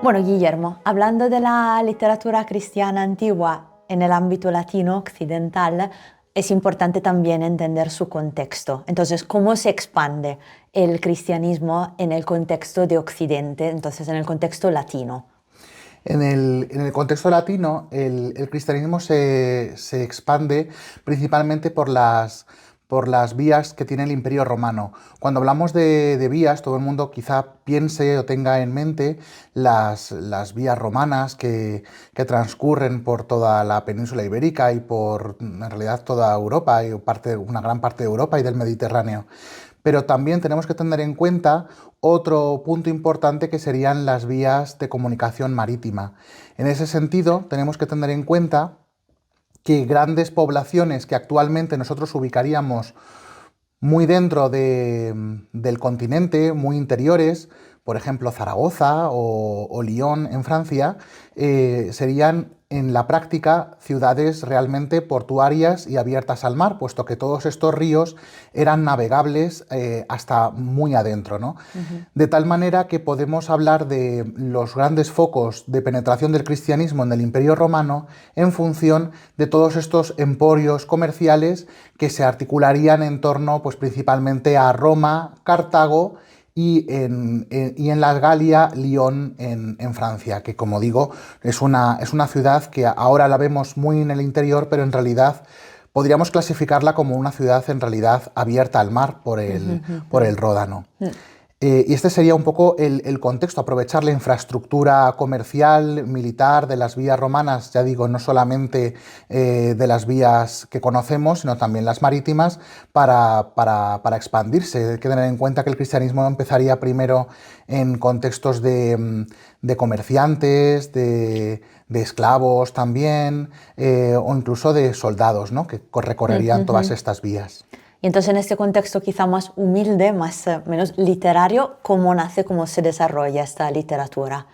Bueno, Guillermo, hablando de la literatura cristiana antigua en el ámbito latino occidental, es importante también entender su contexto. Entonces, ¿cómo se expande el cristianismo en el contexto de Occidente, entonces en el contexto latino? En el contexto latino, el cristianismo se expande principalmente por las vías que tiene el Imperio Romano. Cuando hablamos de vías, todo el mundo quizá piense o tenga en mente las vías romanas que transcurren por toda la península ibérica y por, en realidad, toda Europa y una gran parte de Europa y del Mediterráneo. Pero también tenemos que tener en cuenta otro punto importante que serían las vías de comunicación marítima. En ese sentido, tenemos que tener en cuenta que grandes poblaciones que actualmente nosotros ubicaríamos muy dentro del continente, muy interiores, por ejemplo Zaragoza o Lyon en Francia, serían en la práctica ciudades realmente portuarias y abiertas al mar, puesto que todos estos ríos eran navegables hasta muy adentro, ¿no? De tal manera que podemos hablar de los grandes focos de penetración del cristianismo en el Imperio Romano en función de todos estos emporios comerciales que se articularían en torno, pues, principalmente a Roma, Cartago y en la Galia, Lyon en Francia, que, como digo, es una ciudad que ahora la vemos muy en el interior, pero en realidad podríamos clasificarla como una ciudad en realidad abierta al mar por el Ródano. Y este sería un poco el contexto, aprovechar la infraestructura comercial, militar de las vías romanas, ya digo, no solamente de las vías que conocemos, sino también las marítimas, para expandirse. Hay que tener en cuenta que el cristianismo empezaría primero en contextos de comerciantes, de esclavos también, o incluso de soldados, ¿no?, que recorrerían todas estas vías. Y entonces en este contexto quizá más humilde, menos literario, ¿cómo nace, cómo se desarrolla esta literatura?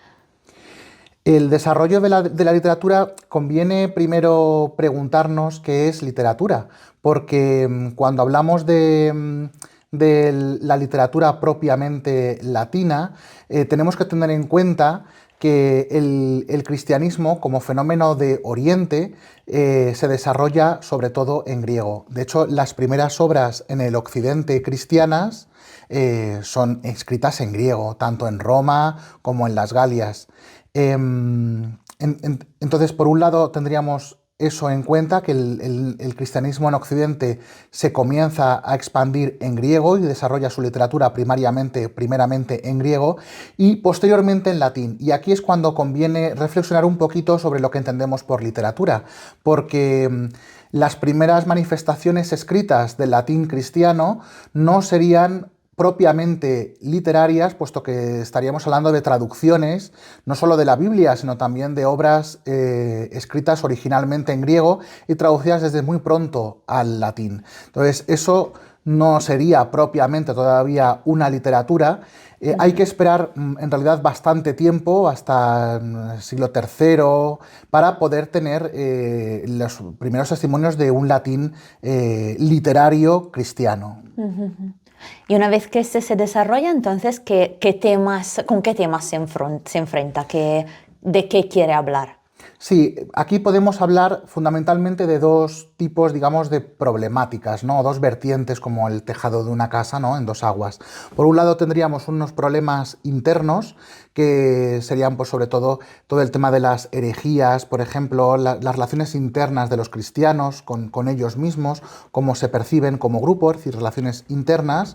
El desarrollo de la literatura, conviene primero preguntarnos qué es literatura, porque cuando hablamos de la literatura propiamente latina, tenemos que tener en cuenta que el cristianismo, como fenómeno de Oriente, se desarrolla sobre todo en griego. De hecho, las primeras obras en el occidente cristianas son escritas en griego, tanto en Roma como en las Galias. Entonces, por un lado, tendríamos eso en cuenta, que el cristianismo en Occidente se comienza a expandir en griego y desarrolla su literatura primeramente en griego y posteriormente en latín. Y aquí es cuando conviene reflexionar un poquito sobre lo que entendemos por literatura, porque las primeras manifestaciones escritas del latín cristiano no serían propiamente literarias, puesto que estaríamos hablando de traducciones, no solo de la Biblia, sino también de obras escritas originalmente en griego y traducidas desde muy pronto al latín. Entonces, eso no sería propiamente todavía una literatura. Hay que esperar en realidad bastante tiempo, hasta el siglo III, para poder tener los primeros testimonios de un latín literario cristiano. Y una vez que este se desarrolla, entonces, ¿con qué temas se enfrenta? ¿De qué quiere hablar? Sí, aquí podemos hablar fundamentalmente de dos tipos, digamos, de problemáticas, ¿no? Dos vertientes, como el tejado de una casa, ¿no?, en dos aguas. Por un lado tendríamos unos problemas internos, que serían, pues, sobre todo el tema de las herejías, por ejemplo, las relaciones internas de los cristianos con ellos mismos, cómo se perciben como grupo, es decir, relaciones internas.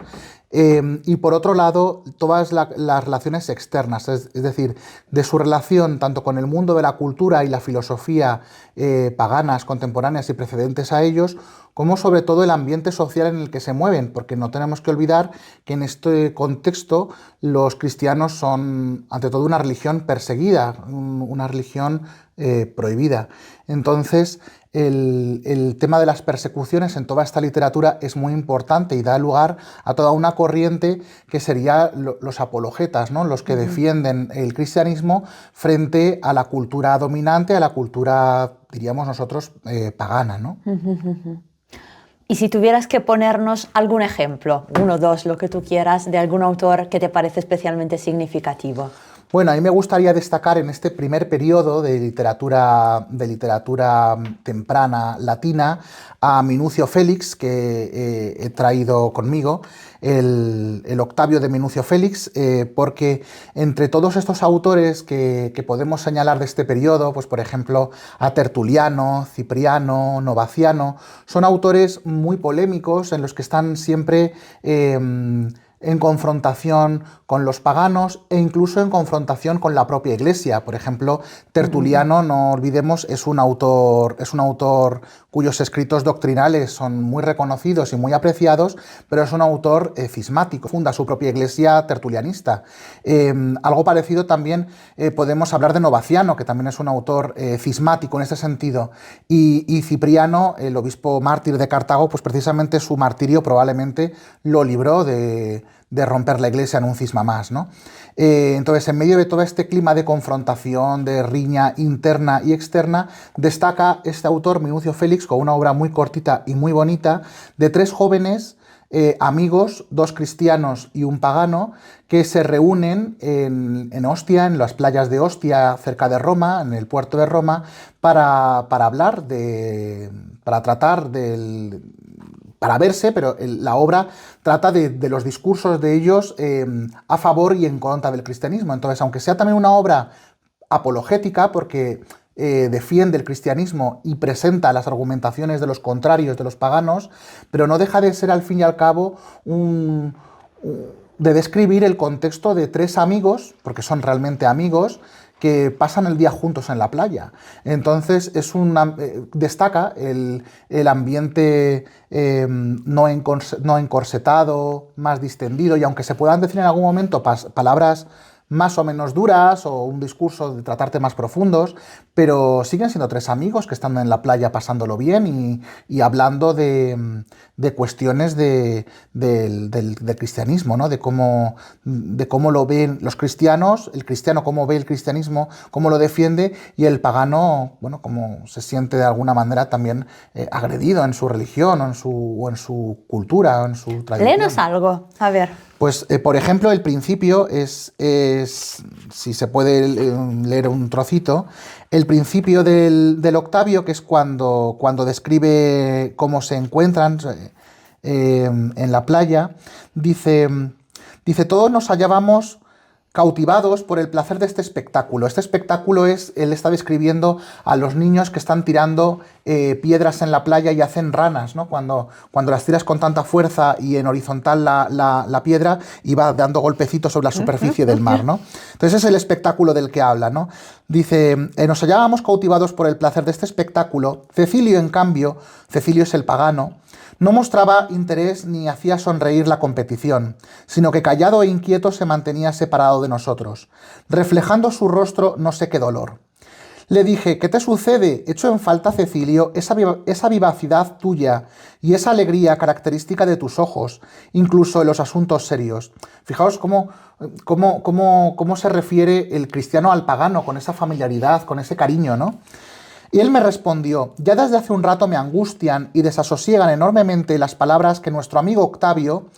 Y por otro lado, todas las relaciones externas, es decir, de su relación tanto con el mundo de la cultura y la filosofía paganas, contemporáneas y precedentes a ellos, como sobre todo el ambiente social en el que se mueven, porque no tenemos que olvidar que en este contexto los cristianos son, ante todo, una religión perseguida, una religión prohibida. Entonces, el tema de las persecuciones en toda esta literatura es muy importante y da lugar a toda una corriente que sería los apologetas, ¿no?, los que defienden el cristianismo frente a la cultura dominante, a la cultura, diríamos nosotros, pagana, ¿no? Y si tuvieras que ponernos algún ejemplo, uno, dos, lo que tú quieras, de algún autor que te parece especialmente significativo. Bueno, a mí me gustaría destacar en este primer periodo de literatura temprana latina a Minucio Félix, que he traído conmigo, el Octavio de Minucio Félix, porque entre todos estos autores que podemos señalar de este periodo, pues por ejemplo a Tertuliano, Cipriano, Novaciano, son autores muy polémicos en los que están siempre en confrontación con los paganos e incluso en confrontación con la propia Iglesia. Por ejemplo, Tertuliano, no olvidemos, es un autor cuyos escritos doctrinales son muy reconocidos y muy apreciados, pero es un autor cismático, funda su propia Iglesia tertulianista. Algo parecido también podemos hablar de Novaciano, que también es un autor cismático en este sentido, y Cipriano, el obispo mártir de Cartago, pues precisamente su martirio probablemente lo libró de romper la Iglesia en un cisma más, ¿no? Entonces, en medio de todo este clima de confrontación, de riña interna y externa, destaca este autor, Minucio Félix, con una obra muy cortita y muy bonita, de tres jóvenes amigos, dos cristianos y un pagano, que se reúnen en Ostia, en las playas de Ostia, cerca de Roma, en el puerto de Roma, para hablar para tratar para verse, pero la obra trata de los discursos de ellos a favor y en contra del cristianismo. Entonces, aunque sea también una obra apologética, porque defiende el cristianismo y presenta las argumentaciones de los contrarios, de los paganos, pero no deja de ser al fin y al cabo de describir el contexto de tres amigos, porque son realmente amigos, que pasan el día juntos en la playa. Entonces destaca el ambiente no encorsetado, más distendido, y aunque se puedan decir en algún momento palabras más o menos duras o un discurso de tratar temas profundos, pero siguen siendo tres amigos que están en la playa pasándolo bien y hablando de cuestiones del cristianismo, ¿no? de cómo lo ven los cristianos, el cristiano cómo ve el cristianismo, cómo lo defiende, y el pagano, bueno, cómo se siente de alguna manera también agredido en su religión o en su cultura o en su tradición. Léenos algo, a ver. Pues, por ejemplo, el principio es, si se puede leer un trocito, el principio del Octavio, que es cuando describe cómo se encuentran en la playa, dice, todos nos hallábamos cautivados por el placer de este espectáculo. Este espectáculo él está describiendo a los niños que están tirando piedras en la playa y hacen ranas, ¿no? Cuando las tiras con tanta fuerza y en horizontal la piedra y va dando golpecitos sobre la superficie del mar, ¿no? Entonces es el espectáculo del que habla, ¿no? Dice, nos hallábamos cautivados por el placer de este espectáculo. Cecilio, en cambio, Cecilio es el pagano, no mostraba interés ni hacía sonreír la competición, sino que callado e inquieto se mantenía separado de nosotros, reflejando su rostro no sé qué dolor. Le dije, ¿qué te sucede? Echo en falta, Cecilio, esa vivacidad tuya y esa alegría característica de tus ojos, incluso en los asuntos serios. Fijaos cómo se refiere el cristiano al pagano, con esa familiaridad, con ese cariño, ¿no? Y él me respondió, ya desde hace un rato me angustian y desasosiegan enormemente las palabras que nuestro amigo Octavio,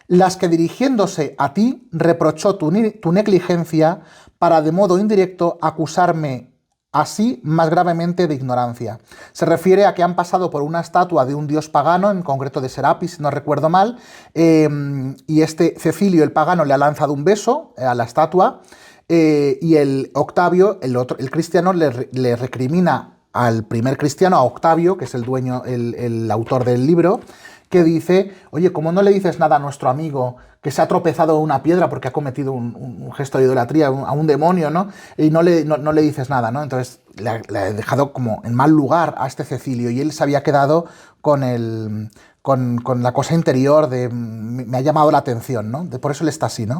las que dirigiéndose a ti reprochó tu negligencia para de modo indirecto acusarme así más gravemente de ignorancia. Se refiere a que han pasado por una estatua de un dios pagano, en concreto de Serapis, si no recuerdo mal, y este Cecilio, el pagano, le ha lanzado un beso a la estatua, y el Octavio, el cristiano, le recrimina al primer cristiano, a Octavio, que es el dueño, el autor del libro, que dice, oye, ¿cómo no le dices nada a nuestro amigo que se ha tropezado una piedra porque ha cometido un gesto de idolatría a un demonio, ¿no? Y no le dices nada, ¿no? Entonces le ha dejado como en mal lugar a este Cecilio, y él se había quedado con la cosa interior de me ha llamado la atención, ¿no? Por eso él está así, ¿no?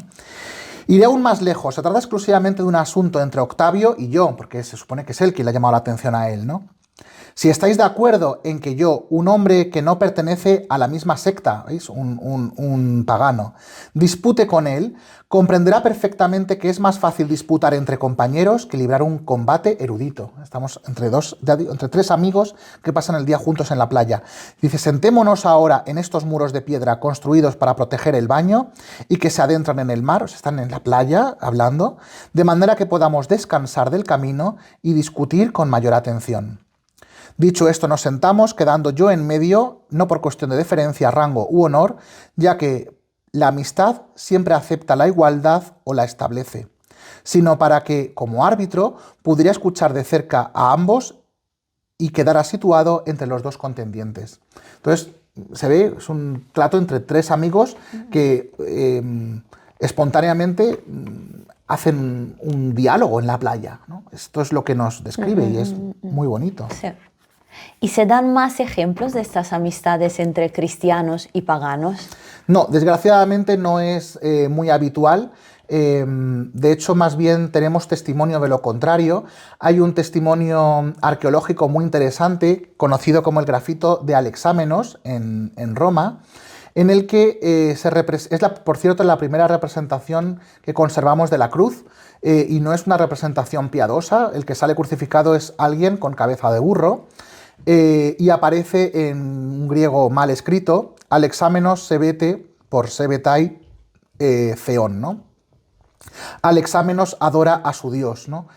Iré aún más lejos, se trata exclusivamente de un asunto entre Octavio y yo, porque se supone que es él quien le ha llamado la atención a él, ¿no? Si estáis de acuerdo en que yo, un hombre que no pertenece a la misma secta, ¿veis? Un pagano, dispute con él, comprenderá perfectamente que es más fácil disputar entre compañeros que librar un combate erudito. Estamos entre tres amigos que pasan el día juntos en la playa. Dice, sentémonos ahora en estos muros de piedra construidos para proteger el baño y que se adentran en el mar, o sea, están en la playa hablando, de manera que podamos descansar del camino y discutir con mayor atención. Dicho esto, nos sentamos, quedando yo en medio, no por cuestión de deferencia, rango u honor, ya que la amistad siempre acepta la igualdad o la establece, sino para que, como árbitro, pudiera escuchar de cerca a ambos y quedara situado entre los dos contendientes. Entonces, se ve, es un trato entre tres amigos que espontáneamente hacen un diálogo en la playa, ¿no? Esto es lo que nos describe y es muy bonito. Sí. ¿Y se dan más ejemplos de estas amistades entre cristianos y paganos? No, desgraciadamente no es muy habitual. De hecho, más bien tenemos testimonio de lo contrario. Hay un testimonio arqueológico muy interesante, conocido como el grafito de Alexámenos en Roma, en el que por cierto, la primera representación que conservamos de la cruz, y no es una representación piadosa. El que sale crucificado es alguien con cabeza de burro, y aparece en un griego mal escrito, Alexámenos sebete, por sebetai, theon, ¿no? Alexámenos adora a su dios, ¿no?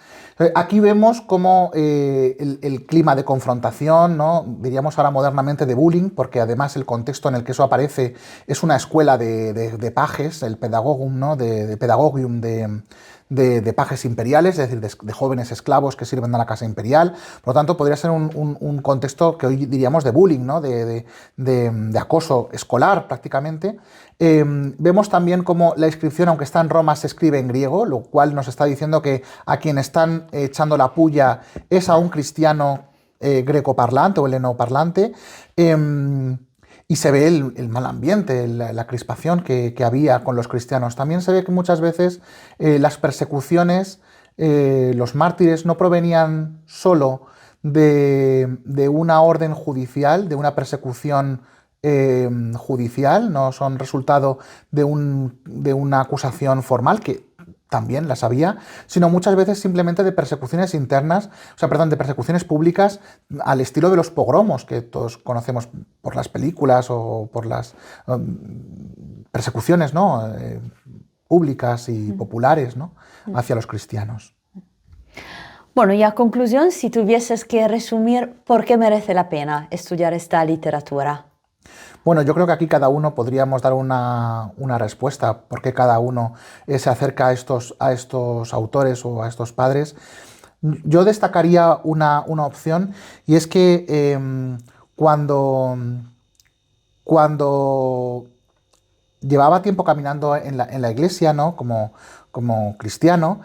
Aquí vemos cómo el clima de confrontación, ¿no? Diríamos ahora modernamente de bullying, porque además el contexto en el que eso aparece es una escuela de pajes, el pedagogum, ¿no? de pedagogium de pajes imperiales, es decir, de jóvenes esclavos que sirven a la casa imperial. Por lo tanto, podría ser un contexto que hoy diríamos de bullying, ¿no? de acoso escolar prácticamente. Vemos también cómo la inscripción, aunque está en Roma, se escribe en griego, lo cual nos está diciendo que a quien están echando la puya es a un cristiano grecoparlante o helenoparlante. Y se ve el mal ambiente, la crispación que había con los cristianos. También se ve que muchas veces las persecuciones, los mártires no provenían solo de una orden judicial, de una persecución judicial, no son resultado de una acusación formal, que también las había, sino muchas veces simplemente de persecuciones internas, de persecuciones públicas al estilo de los pogromos que todos conocemos por las películas o por las persecuciones, ¿no? Públicas y populares, ¿no? Hacia los cristianos. Bueno, y a conclusión, si tuvieses que resumir por qué merece la pena estudiar esta literatura. Bueno, yo creo que aquí cada uno podríamos dar una respuesta, por qué cada uno se acerca a estos autores o a estos padres. Yo destacaría una opción, y es que cuando llevaba tiempo caminando en la iglesia, ¿no? como cristiano,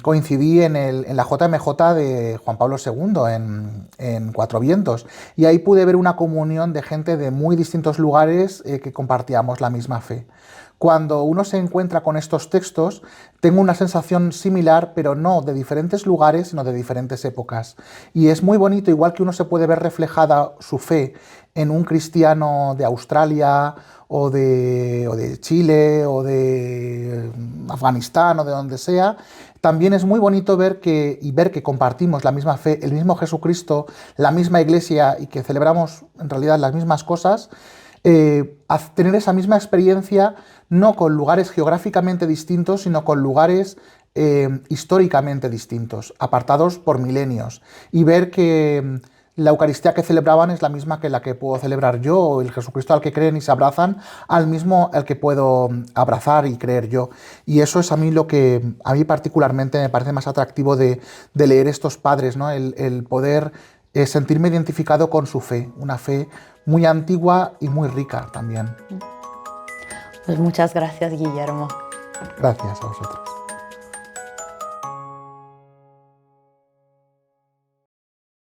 coincidí en la JMJ de Juan Pablo II, en Cuatro Vientos, y ahí pude ver una comunión de gente de muy distintos lugares que compartíamos la misma fe. Cuando uno se encuentra con estos textos, tengo una sensación similar, pero no de diferentes lugares, sino de diferentes épocas. Y es muy bonito, igual que uno se puede ver reflejada su fe en un cristiano de Australia, o de Chile, o de Afganistán, o de donde sea. También es muy bonito ver que compartimos la misma fe, el mismo Jesucristo, la misma iglesia, y que celebramos en realidad las mismas cosas. Tener esa misma experiencia, no con lugares geográficamente distintos, sino con lugares históricamente distintos, apartados por milenios, y ver que la Eucaristía que celebraban es la misma que la que puedo celebrar yo, o el Jesucristo al que creen y se abrazan, al mismo al que puedo abrazar y creer yo. Y eso es a mí lo que a mí particularmente me parece más atractivo de leer estos padres, ¿no? El poder sentirme identificado con su fe, una fe muy antigua y muy rica también. Pues muchas gracias, Guillermo. Gracias a vosotros.